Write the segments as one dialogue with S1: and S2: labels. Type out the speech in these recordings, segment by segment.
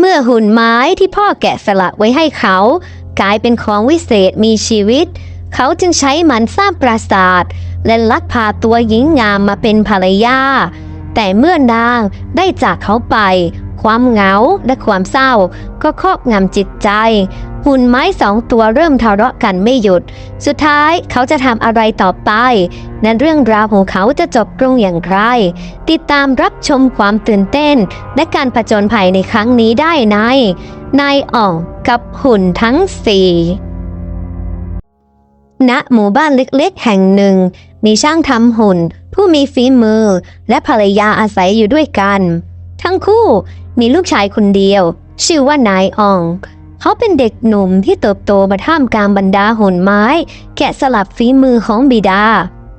S1: เมื่อหุ่นไม้ที่พ่อแกะสลักไว้ให้เขากลายเป็นของวิเศษมีชีวิตเขาจึงใช้มันสร้างปราสาทและลักพาตัวหญิงงามมาเป็นภรรยาแต่เมื่อนางได้จากเขาไปความเหงาและความเศร้าก็ครอบงำจิตใจหุ่นไม้สองตัวเริ่มทะเลาะกันไม่หยุดสุดท้ายเขาจะทำอะไรต่อไปและเรื่องราวของเขาจะจบลงอย่างไรติดตามรับชมความตื่นเต้นและการผจญภัยในครั้งนี้ได้ในนายอ่องกับหุ่นทั้งสี่ณหมู่บ้านเล็กๆแห่งหนึ่งมีช่างทำหุ่นผู้มีฝีมือและภรรยาอาศัยอยู่ด้วยกันทั้งคู่มีลูกชายคนเดียวชื่อว่านายอ่องเขาเป็นเด็กหนุ่มที่เติบโตมาท่ามกลางบรรดาหุ่นไม้แกะสลักฝีมือของบิดา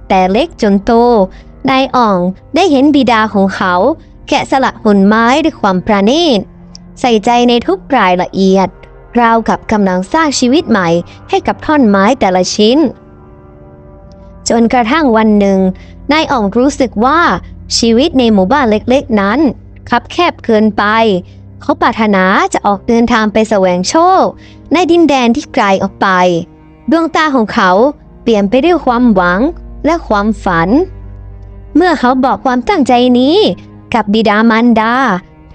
S1: แต่เล็กจนโตนายอ่องได้เห็นบิดาของเขาแกะสลักหุ่นไม้ด้วยความประณีตใส่ใจในทุกรายละเอียดราวกับกำลังสร้างชีวิตใหม่ให้กับท่อนไม้แต่ละชิ้นจนกระทั่งวันหนึ่งนายอ่องรู้สึกว่าชีวิตในหมู่บ้านเล็กๆนั้นคับแคบเกินไปเขาปรารถนาจะออกเดินทางไปแสวงโชคในดินแดนที่ไกลออกไปดวงตาของเขาเปลี่ยนไปด้วยความหวังและความฝันเมื่อเขาบอกความตั้งใจนี้กับบิดามารดา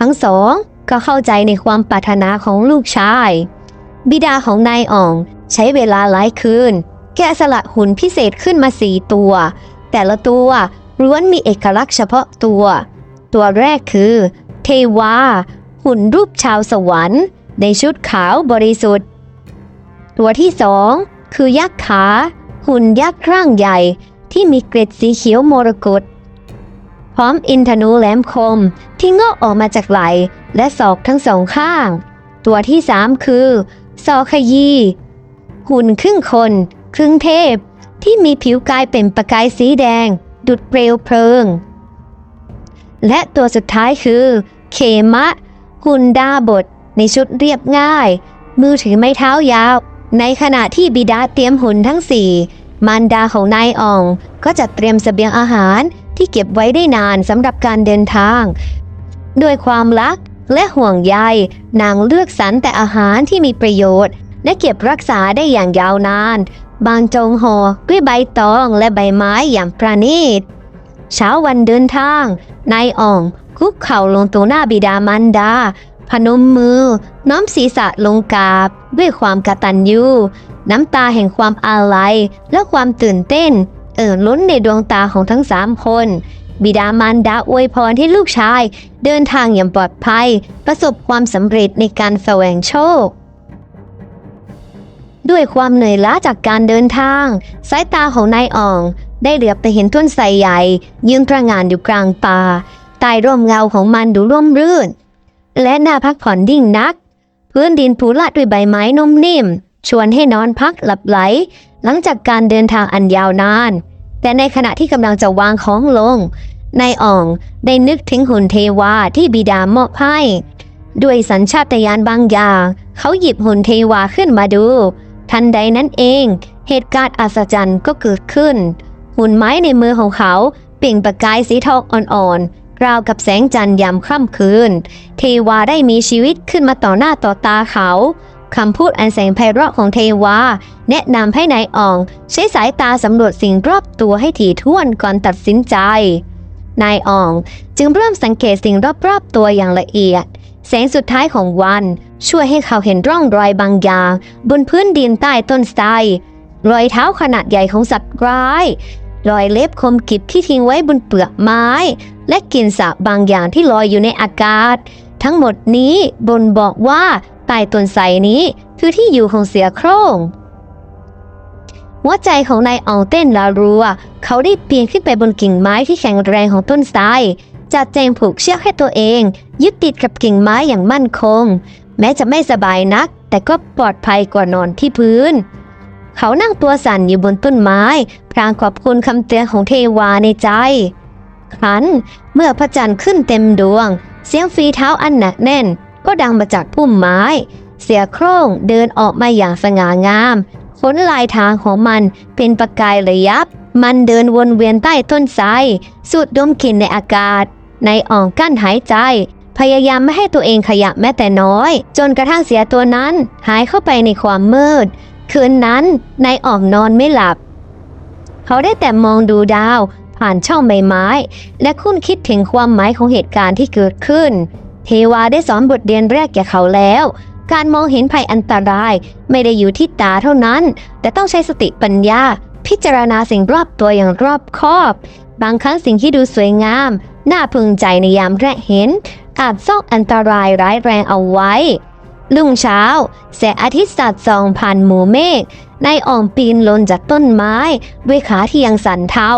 S1: ทั้งสองก็เข้าใจในความปรารถนาของลูกชายบิดาของนายอ่องใช้เวลาหลายคืนแกะสลักหุ่นพิเศษขึ้นมา4 ตัวแต่ละตัวล้วนมีเอกลักษณ์เฉพาะตัวแรกคือเทวาหุ่นรูปชาวสวรรค์ในชุดขาวบริสุทธิ์ตัวที่2คือยักษ์ขาหุ่นยักษ์ร่างใหญ่ที่มีเกล็ดสีเขียวมรกตพร้อมอินทนูแหลมคมที่งอกออกมาจากไหล่และศอกทั้งสองข้างตัวที่3คือซอขยีหุ่นครึ่งคนครึ่งเทพที่มีผิวกายเป็นประกายสีแดงดุจเปลวเพลิงและตัวสุดท้ายคือเขมะหุ่นดาบทในชุดเรียบง่ายมือถือไม้เท้ายาวในขณะที่บิดาเตรียมหุ่นทั้ง4มารดาของนายอ่องก็จะเตรียมเสบียงอาหารที่เก็บไว้ได้นานสำหรับการเดินทางด้วยความรักและห่วงใยนางเลือกสรรแต่อาหารที่มีประโยชน์และเก็บรักษาได้อย่างยาวนานบางจงห่อด้วยใบตองและใบไม้อย่างประณีตเช้าวันเดินทางนายอ่องคุกเข่าลงต่อหน้าบิดามารดาพนมมือน้อมศีรษะลงกราบด้วยความกตัญญูน้ำตาแห่งความอาลัยและความตื่นเต้นล้นในดวงตาของทั้ง3 คนบิดามารดาอวยพรให้ลูกชายเดินทางอย่างปลอดภัยประสบความสำเร็จในการแสวงโชคด้วยความเหนื่อยล้าจากการเดินทางสายตาของนายอ่องได้เหลือบไปเห็นต้นไทรใหญ่ยืนตระหง่านอยู่กลางป่าใต้ร่มเงาของมันดูร่มรื่นและน่าพักผ่อนยิ่งนักพื้นดินปูลาดด้วยใบไม้นุ่มนิ่มชวนให้นอนพักหลับไหลหลังจากการเดินทางอันยาวนานแต่ในขณะที่กำลังจะวางของลงนายอ่องได้นึกถึงหุ่นเทวาที่บิดามอบให้ด้วยสัญชาตญาณบางอย่างเขาหยิบหุ่นเทวาขึ้นมาดูทันใดนั้นเองเหตุการณ์อัศจรรย์ก็เกิดขึ้นหุ่นไม้ในมือของเขาเปล่งประกายสีทองอ่อนๆราวกับแสงจันทร์ยามค่ำคืนเทวาได้มีชีวิตขึ้นมาต่อหน้าต่อตาเขาคำพูดอันแสนไพเราะของเทวาแนะนำให้นายอ่องใช้สายตาสำรวจสิ่งรอบตัวให้ถี่ถ้วนก่อนตัดสินใจนายอ่องจึงเริ่มสังเกตสิ่งรอบๆตัวอย่างละเอียดแสงสุดท้ายของวันช่วยให้เขาเห็นร่องรอยบางอย่างบนพื้นดินใต้ต้นไทรรอยเท้าขนาดใหญ่ของสัตว์ร้ายรอยเล็บคมกริบที่ทิ้งไว้บนเปลือกไม้และกลิ่นสาบบางอย่างที่ลอยอยู่ในอากาศทั้งหมดนี้บ่งบอกว่าใต้ต้นไทรนี้คือที่อยู่ของเสือโคร่งหัวใจของนายอ่องเต้นระรัวเขาได้ปีนขึ้นไปบนกิ่งไม้ที่แข็งแรงของต้นไทรจัดแจงผูกเชือกให้ตัวเองยึดติดกับกิ่งไม้อย่างมั่นคงแม้จะไม่สบายนักแต่ก็ปลอดภัยกว่านอนที่พื้นเขานั่งตัวสั่นอยู่บนต้นไม้พลางขอบคุณคำเตือนของเทวาในใจครั้นเมื่อพระจันทร์ขึ้นเต็มดวงเสียงฝีเท้าอันหนักแน่นก็ดังมาจากพุ่มไม้เสือโคร่งเดินออกมาอย่างสง่างามขนลายทางของมันเป็นประกายระยับมันเดินวนเวียนใต้ต้นไทรสูดดมกลิ่นในอากาศนายอ่องกั้นหายใจ พยายามไม่ให้ตัวเองขยับแม้แต่น้อยจนกระทั่งเสียตัวนั้นหายเข้าไปในความมืดคืนนั้นนายอ่องนอนไม่หลับเขาได้แต่มองดูดาวผ่านช่องใบไม้และคุ้นคิดถึงความหมายของเหตุการณ์ที่เกิดขึ้นเทวาได้สอนบทเรียนแรกแก่เขาแล้วการมองเห็นภัยอันตรายไม่ได้อยู่ที่ตาเท่านั้นแต่ต้องใช้สติปัญญาพิจารณาสิ่งรอบตัวอย่างรอบคอบบางครั้งสิ่งที่ดูสวยงามน่าพึงใจในยามแรกเห็นอาจซ่อนอันตรายร้ายแรงเอาไว้รุ่งเช้าแสงอาทิตย์สาดส่องผ่านหมู่เมฆนายอ่องปีนลงจากต้นไม้ด้วยขาที่ยังสั่นเทา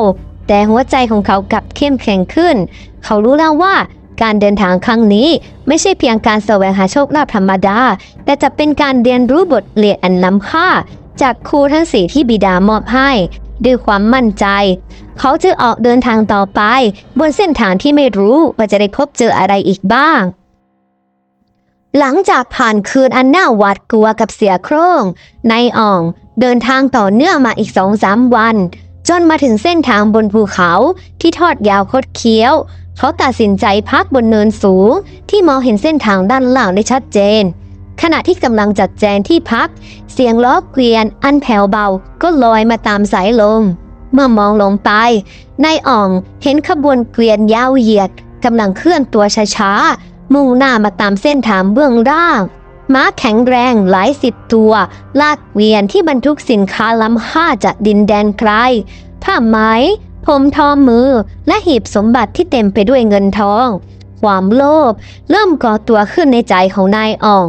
S1: แต่หัวใจของเขากลับเข้มแข็งขึ้นเขารู้แล้วว่าการเดินทางครั้งนี้ไม่ใช่เพียงการแสวงหาโชคลาภธรรมดาแต่จะเป็นการเรียนรู้บทเรียนอันล้ำค่าจากครูทั้ง4ที่บิดามอบให้ด้วยความมั่นใจเขาจะออกเดินทางต่อไปบนเส้นทางที่ไม่รู้ว่าจะได้พบเจออะไรอีกบ้างหลังจากผ่านคืนอันน่าหวาดกลัวกับเสือโคร่งนายอ่องเดินทางต่อเนื่องมาอีก 2-3 วันจนมาถึงเส้นทางบนภูเขาที่ทอดยาวคดเคี้ยวเขาตัดสินใจพักบนเนินสูงที่มองเห็นเส้นทางด้านล่างได้ชัดเจนขณะที่กำลังจัดแจงที่พักเสียงล้อเกวียนอันแผ่วเบาก็ลอยมาตามสายลมเมื่อมองลงไปนายอ่องเห็นขบวนเกวียนยาวเหยียดกำลังเคลื่อนตัวช้าๆมุ่งหน้ามาตามเส้นทางเบื้องล่างม้าแข็งแรงหลายสิบตัวลากเกวียนที่บรรทุกสินค้าล้ำค่าจากดินแดนไกลผ้าไหมผมทอมือและหีบสมบัติที่เต็มไปด้วยเงินทองความโลภเริ่มก่อตัวขึ้นในใจของนายอ่อง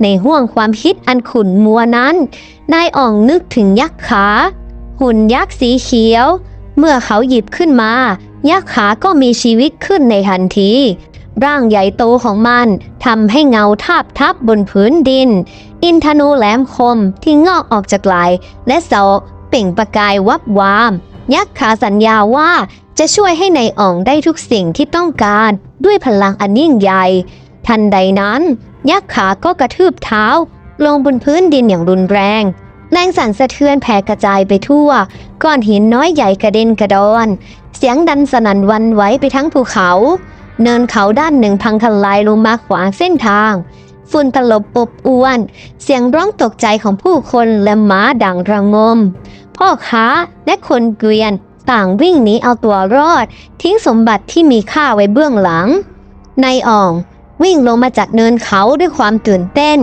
S1: ในห้วงความคิดอันขุ่นมัวนั้นนายอ่องนึกถึงยักษ์ขาหุ่นยักษ์สีเขียวเมื่อเขาหยิบขึ้นมายักษ์ขาก็มีชีวิตขึ้นในทันทีร่างใหญ่โตของมันทำให้เงาทาบทับบนพื้นดินอินทนูแหลมคมที่งอกออกจากไหล่และเสาเปล่งประกายวับวามยักษ์ขาสัญญาว่าจะช่วยให้นายอ่องได้ทุกสิ่งที่ต้องการด้วยพลังอันยิ่งใหญ่ทันใดนั้นยักษ์ขาก็กระทืบเท้าลงบนพื้นดินอย่างรุนแรงแรงสั่นสะเทือนแผ่กระจายไปทั่วก้อนหินน้อยใหญ่กระเด็นกระดอนเสียงดันสนั่นหวั่นไหวไปทั้งภูเขาเนินเขาด้านหนึ่งพังทลายลงมาขวางเส้นทางฝุ่นตลบอบอวนเสียงร้องตกใจของผู้คนและม้าดังระงมพ่อค้าและคนเกวียนต่างวิ่งหนีเอาตัวรอดทิ้งสมบัติที่มีค่าไว้เบื้องหลังนายอ่องวิ่งลงมาจากเนินเขาด้วยความตื่นเต้น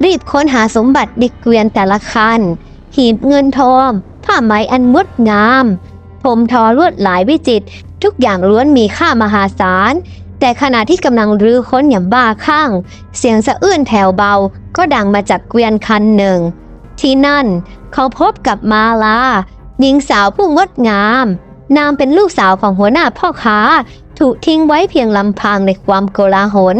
S1: รีบค้นหาสมบัติในเกวียนแต่ละคันหีบเงินทองผ้าไหมอันงดงามผมทอลวดลายวิจิตรทุกอย่างล้วนมีค่ามหาศาลแต่ขณะที่กำลังรื้อค้นอย่างบ้าคลั่งเสียงสะอื้นแถวเบาก็ดังมาจากเกวียนคันหนึ่งที่นั่นเขาพบกับมาลาหญิงสาวผู้งดงามนางเป็นลูกสาวของหัวหน้าพ่อค้าถูกทิ้งไว้เพียงลำพังในความโกลาหล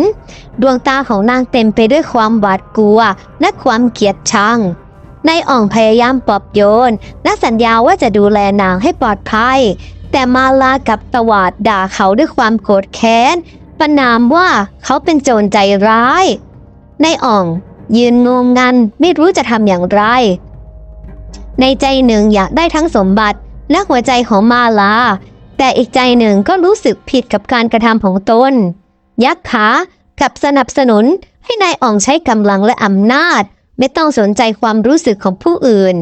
S1: ดวงตาของนางเต็มไปด้วยความหวาดกลัวและความเกลียดชังนายอ่องพยายามปลอบโยนและสัญญาว่าจะดูแลนางให้ปลอดภัยแต่มาลากับตวาดด่าเขาด้วยความโกรธแค้นประณามว่าเขาเป็นโจรใจร้ายนายอ่องยืนงงงันไม่รู้จะทำอย่างไรในใจหนึ่งอยากได้ทั้งสมบัติและหัวใจของมาลาแต่อีกใจหนึ่งก็รู้สึกผิดกับการกระทำของตนยักษ์ขากลับสนับสนุนให้นายอ่องใช้กำลังและอำนาจไม่ต้องสนใจความรู้สึกของผู้อื่น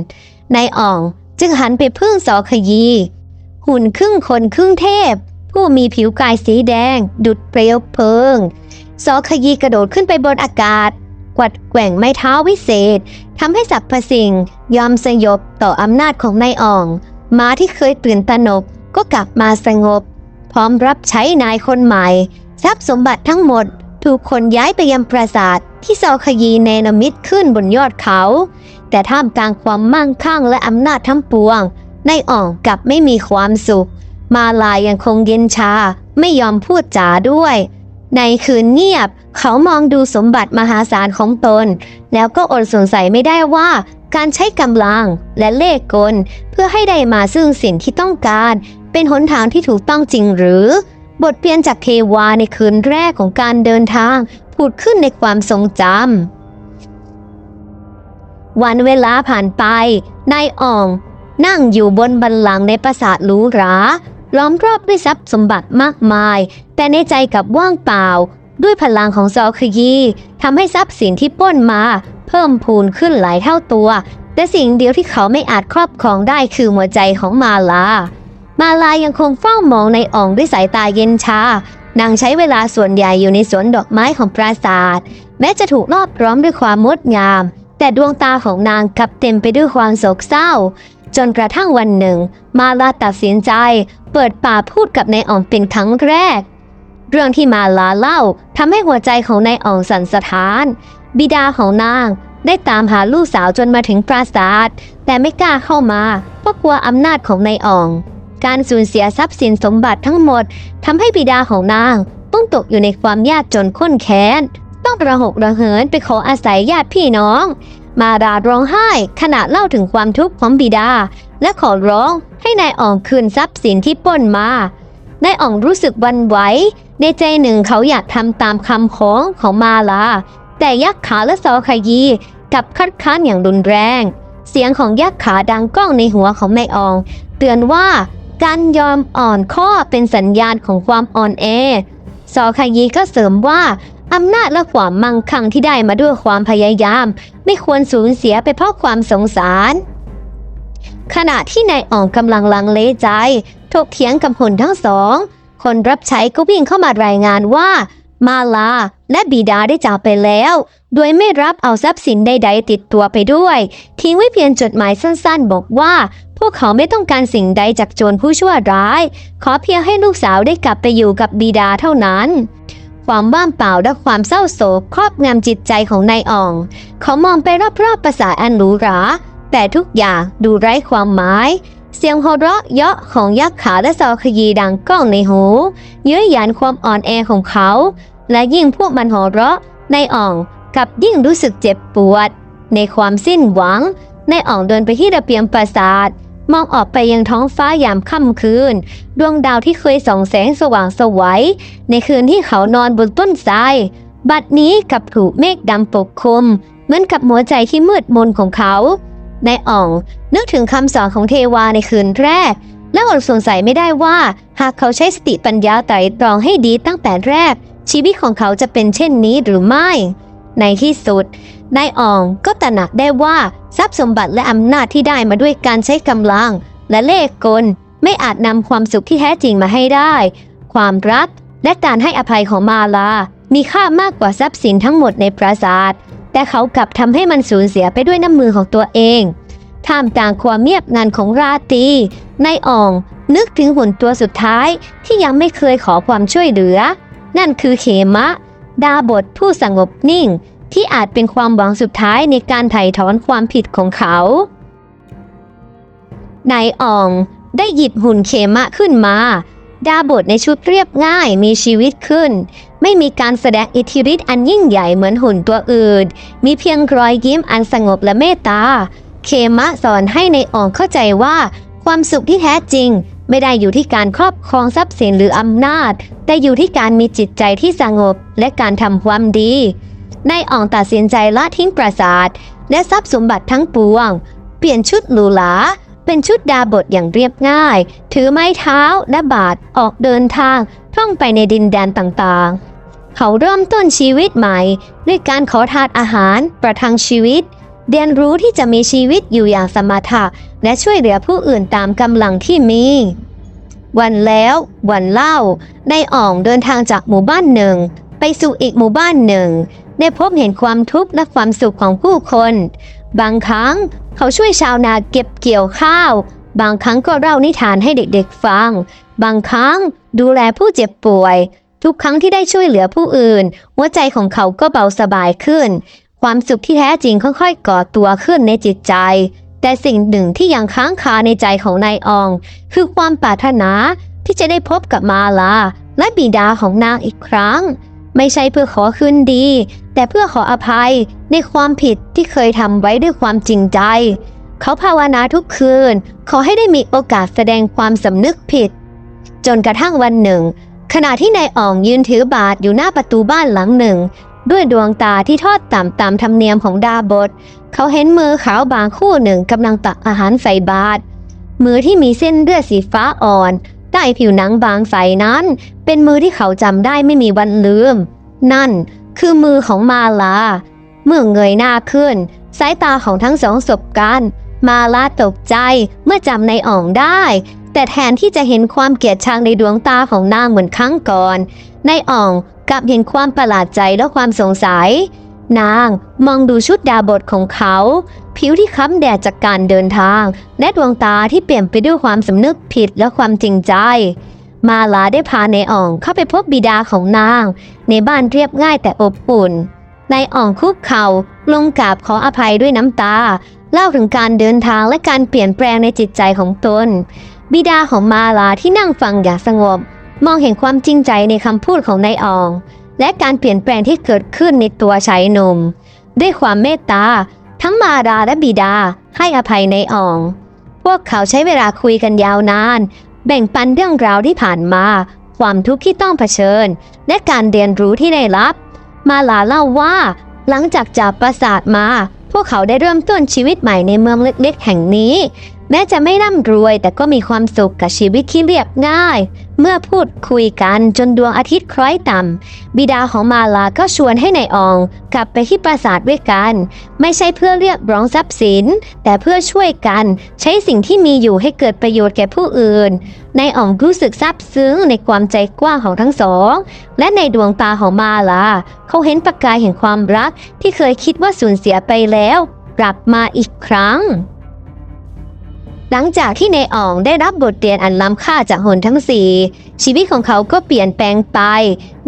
S1: นายอ่องจึงหันไปพึ่งสอขยีหุ่นครึ่งคนครึ่งเทพผู้มีผิวกายสีแดงดุจเปลวเพลิงสอขยีกระโดดขึ้นไปบนอากาศกวัดแกว่งไม้เท้าวิเศษทำให้สรรพสิ่งยอมสยบต่ออำนาจของนายอ่องม้าที่เคยตื่นตระหนกก็กลับมาสงบพร้อมรับใช้นายคนใหม่ทรัพย์สมบัติทั้งหมดถูกขนย้ายไปยังปราสาทที่สอขยีเนรมิตขึ้นบนยอดเขาแต่ท่ามกลางความมั่งคั่งและอำนาจทั้งปวงนายอ่องกลับไม่มีความสุขมาลายังคงเย็นชาไม่ยอมพูดจาด้วยในคืนเงียบเขามองดูสมบัติมหาศาลของตนแล้วก็อดสงสัยไม่ได้ว่าการใช้กำลังและเล่ห์กลเพื่อให้ได้มาซึ่งสิ่งที่ต้องการเป็นหนทางที่ถูกต้องจริงหรือบทเรียนจากเทวาในคืนแรกของการเดินทางผุดขึ้นในความทรงจำวันเวลาผ่านไปนายอ่องนั่งอยู่บนบัลลังก์ในปราสาทหรูหราล้อมรอบด้วยทรัพย์สมบัติมากมายแต่ในใจกลับว่างเปล่า ด้วยพลังของซอคยีทำให้ทรัพย์สินที่ปล้นมาเพิ่มพูนขึ้นหลายเท่าตัวแต่สิ่งเดียวที่เขาไม่อาจครอบครองได้คือหัวใจของมาลายังคงเฝ้ามองนายอ่องด้วยสายตาเย็นชานางใช้เวลาส่วนใหญ่อยู่ในสวนดอกไม้ของปราสาทแม้จะถูกรอบล้อมด้วยความงดงามแต่ดวงตาของนางกลับเต็มไปด้วยความโศกเศร้าจนกระทั่งวันหนึ่งมาลาตัดสินใจเปิดปากพูดกับนายอ่องเป็นครั้งแรกเรื่องที่มาลาเล่าทำให้หัวใจของนายอ่องสั่นสะท้านบิดาของนางได้ตามหาลูกสาวจนมาถึงปราสาทแต่ไม่กล้าเข้ามาเพราะกลัวอำนาจของนายอ่องการสูญเสียทรัพย์สินสมบัติทั้งหมดทำให้บิดาของนางต้องตกอยู่ในความยากจนข้นแค้นต้องระหกระเหินไปขออาศัยญาติพี่น้องมาราร้องไห้ขณะเล่าถึงความทุกข์ของบิดาและขอร้องให้นายอ่องคืนทรัพย์สินที่ปล้นมานายอ่องรู้สึกหวั่นไหวในใจหนึ่งเขาอยากทำตามคำขอของมาลาแต่ยักษ์ขาและซอคยีกลับคัดค้านอย่างรุนแรงเสียงของยักษ์ขาดังก้องในหัวของนายอ่องเตือนว่าการยอมอ่อนข้อเป็นสัญญาณของความอ่อนแอซอคยีก็เสริมว่าอำนาจและความมั่งคั่งที่ได้มาด้วยความพยายามไม่ควรสูญเสียไปเพราะความสงสารขณะที่นายอ่องกำลังลังเลใจถกเถียงกับคนทั้งสองคนรับใช้ก็วิ่งเข้ามารายงานว่ามาลาและบิดาได้จากไปแล้วโดยไม่รับเอาทรัพย์สินใดๆติดตัวไปด้วยทิ้งไว้เพียงจดหมายสั้นๆบอกว่าพวกเขาไม่ต้องการสิ่งใดจากโจรผู้ชั่วร้ายขอเพียงให้ลูกสาวได้กลับไปอยู่กับบิดาเท่านั้นความว่างเปล่าและความเศร้าโศกครอบงำจิตใจของนายอ่องเขามองไปรอบๆปราสาทอันหรูหราแต่ทุกอย่างดูไร้ความหมายเสียงหัวเราะเยาะของยักษ์ขาและซอคยีดังก้องในหูเย้ยหยันความอ่อนแอของเขาและยิ่งพวกมันหัวเราะนายอ่องกับยิ่งรู้สึกเจ็บปวดในความสิ้นหวังนายอ่องเดินไปที่ระเบียงปราสาทมองออกไปยังท้องฟ้ายามค่ำคืนดวงดาวที่เคยส่องแสงสว่างไสวในคืนที่เขานอนบนต้นไทรบัดนี้กลับถูกเมฆดำปกคลุมเหมือนกับหัวใจที่มืดมนของเขานายอ่องนึกถึงคำสอนของเทวาในคืนแรกและอดสงสัยไม่ได้ว่าหากเขาใช้สติปัญญาไตร่ตรองให้ดีตั้งแต่แรกชีวิตของเขาจะเป็นเช่นนี้หรือไม่ในที่สุดนายอ่องก็ตระหนักได้ว่าทรัพย์สมบัติและอำนาจที่ได้มาด้วยการใช้กำลังและเล่ห์กลไม่อาจนำความสุขที่แท้จริงมาให้ได้ความรักและการให้อภัยของมาลามีค่ามากกว่าทรัพย์สินทั้งหมดในปราสาทแต่เขากลับทำให้มันสูญเสียไปด้วยน้ำมือของตัวเองท่ามกลางความเงียบงันของราตรีนายอ่องนึกถึงหุ่นตัวสุดท้ายที่ยังไม่เคยขอความช่วยเหลือนั่นคือเขมะดาบทผู้สงบนิ่งที่อาจเป็นความหวังสุดท้ายในการไถ่ถอนความผิดของเขานายอ่องได้หยิบหุ่นเขมะขึ้นมาดาบทในชุดเรียบง่ายมีชีวิตขึ้นไม่มีการแสดงอิทธิฤทธิ์อันยิ่งใหญ่เหมือนหุ่นตัวอื่นมีเพียงรอยยิ้มอันสงบและเมตตาเขมะสอนให้นายอ่องเข้าใจว่าความสุขที่แท้จริงไม่ได้อยู่ที่การครอบครองทรัพย์สินหรืออำนาจแต่อยู่ที่การมีจิตใจที่สงบและการทำความดีนายอ่องตัดสินใจละทิ้งปราสาทและทรัพย์สมบัติทั้งปวงเปลี่ยนชุดหรูหราเป็นชุดดาบทอย่างเรียบง่ายถือไม้เท้าและบาทออกเดินทางท่องไปในดินแดนต่างๆเขาเริ่มต้นชีวิตใหม่ด้วยการขอทานอาหารประทังชีวิตเรียนรู้ที่จะมีชีวิตอยู่อย่างสมถะและช่วยเหลือผู้อื่นตามกำลังที่มีวันแล้ววันเล่านายอ่องเดินทางจากหมู่บ้านหนึ่งไปสู่อีกหมู่บ้านหนึ่งได้พบเห็นความทุกข์และความสุขของผู้คนบางครั้งเขาช่วยชาวนาเก็บเกี่ยวข้าวบางครั้งก็เล่านิทานให้เด็กๆฟังบางครั้งดูแลผู้เจ็บป่วยทุกครั้งที่ได้ช่วยเหลือผู้อื่นหัวใจของเขาก็เบาสบายขึ้นความสุขที่แท้จริงค่อยๆก่อตัวขึ้นในจิตใจแต่สิ่งหนึ่งที่ยังค้างคาในใจของนายอ่องคือความปรารถนาที่จะได้พบกับมาลาและบิดาของนางอีกครั้งไม่ใช่เพื่อขอคืนดีแต่เพื่อขออภัยในความผิดที่เคยทำไว้ด้วยความจริงใจเขาภาวนาทุกคืนขอให้ได้มีโอกาสแสดงความสำนึกผิดจนกระทั่งวันหนึ่งขณะที่นายอ่องยืนถือบาตรอยู่หน้าประตูบ้านหลังหนึ่งด้วยดวงตาที่ทอดต่ำตามธรรมเนียมของดาบทเขาเห็นมือขาวบางคู่หนึ่งกำลังตักอาหารใส่บาตรมือที่มีเส้นเลือดสีฟ้าอ่อนใต้ผิวหนังบางใสนั้นเป็นมือที่เขาจำได้ไม่มีวันลืม นั่นคือมือของมาลาเมื่อเงยหน้าขึ้นสายตาของทั้งสองสบกันมาลาตกใจเมื่อจำนายอ่องได้แต่แทนที่จะเห็นความเกลียดชังในดวงตาของนางเหมือนครั้งก่อนนายอ่องกลับเห็นความประหลาดใจและความสงสัยนางมองดูชุดดาบทของเขาผิวที่ค้ำแดดจากการเดินทางและดวงตาที่เปลี่ยนไปด้วยความสำนึกผิดและความจริงใจมาลาได้พานายอ่องเข้าไปพบบิดาของนางในบ้านเรียบง่ายแต่อบอุ่นนายอ่องคุกเข่าลงกราบขออภัยด้วยน้ำตาเล่าถึงการเดินทางและการเปลี่ยนแปลงในจิตใจของตนบิดาของมาลาที่นั่งฟังอย่างสงบมองเห็นความจริงใจในคำพูดของนายอ่องและการเปลี่ยนแปลงที่เกิดขึ้นในตัวชายหนุ่มด้วยความเมตตาทั้งมาลาและบิดาให้อภัยนายอ่องพวกเขาใช้เวลาคุยกันยาวนานแบ่งปันเรื่องราวที่ผ่านมาความทุกข์ที่ต้องเผชิญและการเรียนรู้ที่ได้รับมาลาเล่าว่าหลังจากปราสาทมาพวกเขาได้เริ่มต้นชีวิตใหม่ในเมืองเล็กๆแห่งนี้แม้จะไม่ร่ำรวยแต่ก็มีความสุขกับชีวิตที่เรียบง่ายเมื่อพูดคุยกันจนดวงอาทิตย์คล้อยต่ำบิดาของมาลาก็ชวนให้นายอ่องกลับไปที่ปราสาทด้วยกันไม่ใช่เพื่อเรียกร้องทรัพย์สินแต่เพื่อช่วยกันใช้สิ่งที่มีอยู่ให้เกิดประโยชน์แก่ผู้อื่นนายอ่องรู้สึกซาบซึ้งในความใจกว้างของทั้งสองและในดวงตาของมาลาเขาเห็นประกายแห่งความรักที่เคยคิดว่าสูญเสียไปแล้วกลับมาอีกครั้งหลังจากที่นายอ่องได้รับบทเรียนอันล้ำค่าจากหุ่นทั้งสี่ชีวิตของเขาก็เปลี่ยนแปลงไป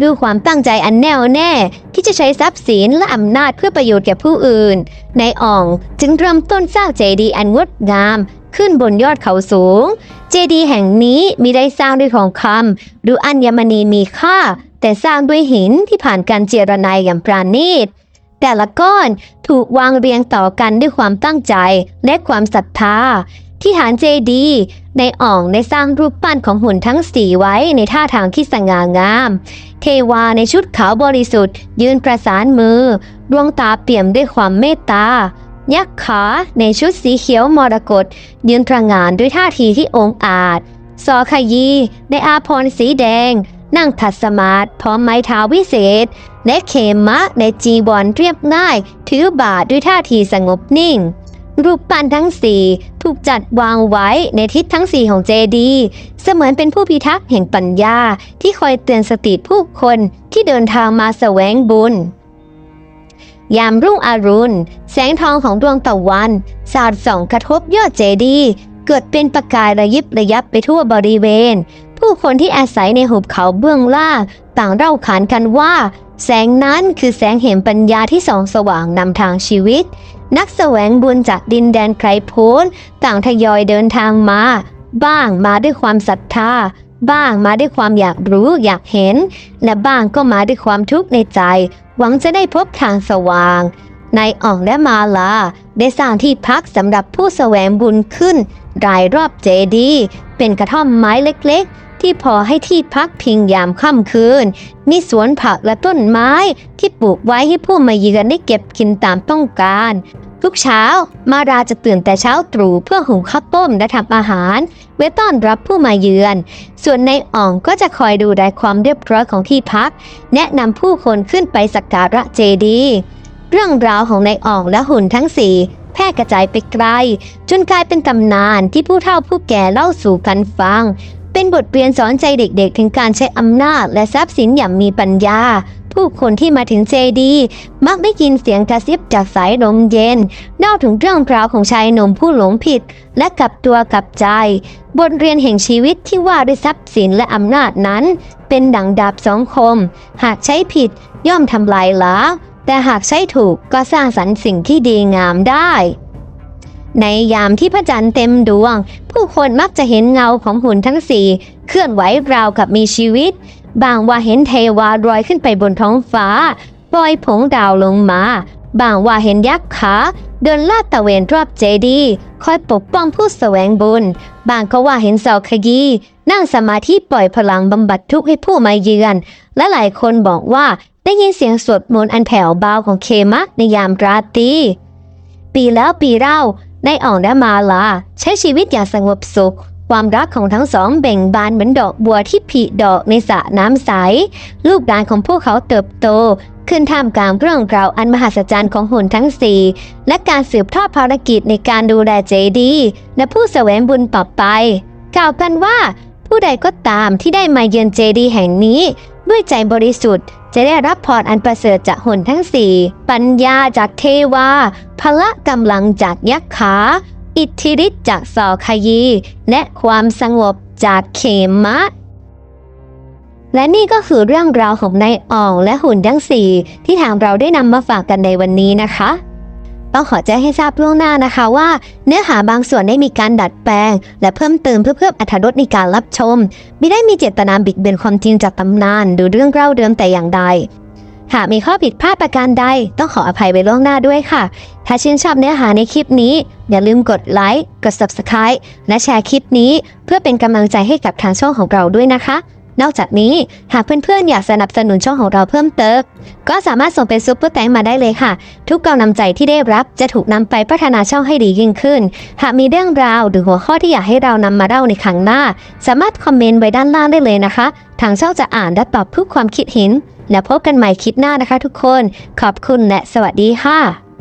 S1: ด้วยความตั้งใจอันแน่วแน่ที่จะใช้ทรัพย์สินและอำนาจเพื่อประโยชน์แก่ผู้อื่นนายอ่องจึงเริ่มต้นสร้างเจดีย์อันงดงามขึ้นบนยอดเขาสูงเจดีย์แห่งนี้มิได้สร้างด้วยทองคำหรืออัญมณีมีค่าแต่สร้างด้วยหินที่ผ่านการเจรไนอย่างปราณีตแต่ละก้อนถูกวางเรียงต่อกันด้วยความตั้งใจและความศรัทธาที่ฐานเจดีย์นายอ่องได้สร้างรูปปั้นของหุ่นทั้งสี่ไว้ในท่าทางที่สง่างามเทวาในชุดขาวบริสุทธิ์ยืนประสานมือดวงตาเปี่ยมด้วยความเมตตายักษ์ขาในชุดสีเขียวมรกตยืนตระหง่านด้วยท่าทีที่องอาจสอขยีในอาภรณ์สีแดงนั่งถัดสมาธิพร้อมไม้เท้าวิเศษและเขมะในจีวรเรียบง่ายถือบาทด้วยท่าทีสงบนิ่งรูปปั้นทั้งสี่ถูกจัดวางไว้ในทิศทั้งสี่ของเจดีย์เสมือนเป็นผู้พิทักษ์แห่งปัญญาที่คอยเตือนสติผู้คนที่เดินทางมาแสวงบุญยามรุ่งอรุณแสงทองของดวงตะวันสาดส่องกระทบยอดเจดีย์เกิดเป็นประกายระยิบระยับไปทั่วบริเวณผู้คนที่อาศัยในหุบเขาเบื้องล่างต่างเล่าขานกันว่าแสงนั้นคือแสงแห่งปัญญาที่ส่องสว่างนำทางชีวิตนักแสวงบุญจากดินแดนไกลโพ้นต่างทยอยเดินทางมาบ้างมาด้วยความศรัทธาบ้างมาด้วยความอยากรู้อยากเห็นและบ้างก็มาด้วยความทุกข์ในใจหวังจะได้พบทางสว่างนายอ่องและมาลาได้สร้างที่พักสำหรับผู้แสวงบุญขึ้นรายรอบเจดีย์เป็นกระท่อมไม้เล็กๆที่พอให้ที่พักพิงยามค่ำคืนมีสวนผักและต้นไม้ที่ปลูกไว้ให้ผู้มาเยือนได้เก็บกินตามต้องการทุกเช้ามาราจะตื่นแต่เช้าตรู่เพื่อหุงข้าวต้มและทำอาหารไว้ต้อนรับผู้มาเยือนส่วนนายอ่องก็จะคอยดูแลความเรียบร้อยของที่พักแนะนำผู้คนขึ้นไปสักการะเจดีย์เรื่องราวของนายอ่องและหุ่นทั้งสี่แพร่กระจายไปไกลจนกลายเป็นตำนานที่ผู้เฒ่าผู้แก่เล่าสู่กันฟังเป็นบทเรียนสอนใจเด็กๆถึงการใช้อำนาจและทรัพย์สินอย่างมีปัญญาผู้คนที่มาถึงเจดีย์มักได้ยินเสียงกระซิบจากสายลมเย็นเล่าถึงเรื่องราวของชายหนุ่มผู้หลงผิดและกลับตัวกลับใจบทเรียนแห่งชีวิตที่ว่าด้วยทรัพย์สินและอำนาจนั้นเป็นดั่งดาบสองคมหากใช้ผิดย่อมทำลายล้างแต่หากใช้ถูกก็สร้างสรรค์สิ่งที่ดีงามได้ในยามที่พระจันทร์เต็มดวงผู้คนมักจะเห็นเงาของหุ่นทั้งสี่เคลื่อนไหวราวกับมีชีวิตบางว่าเห็นเทวาลอยขึ้นไปบนท้องฟ้าปล่อยผงดาวลงมาบางว่าเห็นยักษ์ขาเดินลาดตระเวนรอบเจดีย์คอยปกป้องผู้แสวงบุญบางก็ว่าเห็นเสาขยีนั่งสมาธิปล่อยพลังบำบัดทุกข์ให้ผู้มาเยือนและหลายคนบอกว่าได้ยินเสียงสวดมนต์อันแผ่วเบาของเคมะในยามราตรีปีแล้วปีเล่านายอ่องและมาลาใช้ชีวิตอย่างสงบสุข ความรักของทั้งสองเบ่งบานเหมือนดอกบัวที่ผลิดอกในสระน้ำใสลูกหลานของพวกเขาเติบโตขึ้นท่ามกลางเรื่องราวอันมหัศจรรย์ของหุ่นทั้งสี่และการสืบทอดภารกิจในการดูแลเจดีย์และผู้แสวงบุญต่อไปกล่าวกันว่าผู้ใดก็ตามที่ได้มาเยือนเจดีย์แห่งนี้ด้วยใจบริสุทธิ์จะได้รับพรอันประเสริฐจากหุ่นทั้งสี่ปัญญาจากเทวาพละกำลังจากยักษ์ขาอิทธิฤทธิ์จากสอคยี และความสงบจากเขมะ และนี่ก็คือเรื่องราวของนายอ่องและหุ่นทั้งสี่ที่ทางเราได้นำมาฝากกันในวันนี้นะคะต้องขอแจ้งให้ทราบล่วงหน้านะคะว่าเนื้อหาบางส่วนได้มีการดัดแปลงและเพิ่มเติมเพื่อเพิ่มอรรถรสในการรับชมไม่ได้มีเจตนาบิดเบือนความจริงจากตำนานหรือเรื่องเล่าเดิมแต่อย่างใดหากมีข้อผิดพลาดประการใดต้องขออภัยไว้ล่วงหน้าด้วยค่ะถ้าชื่นชอบเนื้อหาในคลิปนี้อย่าลืมกดไลค์กด Subscribe และแชร์คลิปนี้เพื่อเป็นกำลังใจให้กับทางช่องของเราด้วยนะคะนอกจากนี้หากเพื่อนๆอยากสนับสนุนช่องของเราเพิ่มเติมก็สามารถส่งเป็นซุปเปอร์แตงมาได้เลยค่ะทุกกำลังใจที่ได้รับจะถูกนำไปพัฒนาช่องให้ดียิ่งขึ้นหากมีเรื่องราวหรือหัวข้อที่อยากให้เรานำมาเล่าในครั้งหน้าสามารถคอมเมนต์ไว้ด้านล่างได้เลยนะคะทางช่องจะอ่านและตอบทุกความคิดเห็นและพบกันใหม่คลิปหน้านะคะทุกคนขอบคุณและสวัสดีค่ะ